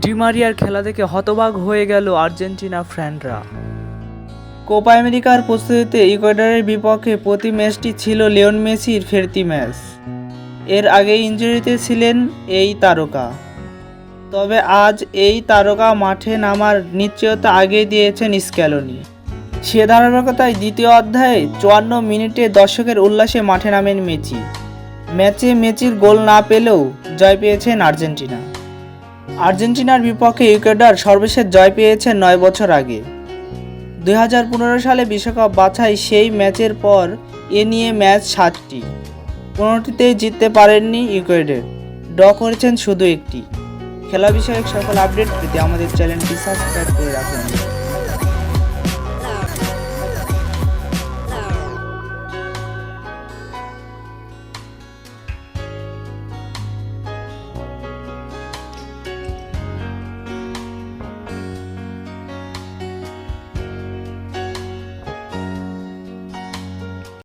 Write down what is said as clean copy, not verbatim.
D মারিয়ার খেলা দেখে হতবাক হয়ে গেল আর্জেন্টিনা ফ্যানরা। কোপা আমেরিকার প্রস্তুতিতে ইকুয়েডরের বিপক্ষে প্রতি ম্যাচটি ছিল লিওনেল মেসির ফিরতি ম্যাচ। এর আগে ইনজুরিতে ছিলেন এই তারকা, তবে আজ এই তারকা মাঠে নামার নিশ্চয়তা আগেই দিয়েছেন স্ক্যালোনি। সে ধারাবাহিকতায় দ্বিতীয় অধ্যায়ে 54 মিনিটে দর্শকের উল্লাসে মাঠে নামেন মেসি। ম্যাচে মেসির গোল না পেলেও জয় পেয়েছেন আর্জেন্টিনা। আর্জেন্টিনার বিপক্ষে ইকুয়েডর সর্বশেষ জয় পেয়েছে 9 বছর আগে। 2015 সালে বিশ্বকাপ বাছাই সেই ম্যাচের পর এ নিয়ে ম্যাচ 7টি, 15টিতেই জিততে পারেননি ইকুয়েডর, ড্র করেছেন শুধু একটি। খেলা বিষয়ক সকল আপডেট পেতে আমাদের চ্যানেলটি সাবস্ক্রাইব করে রাখুন।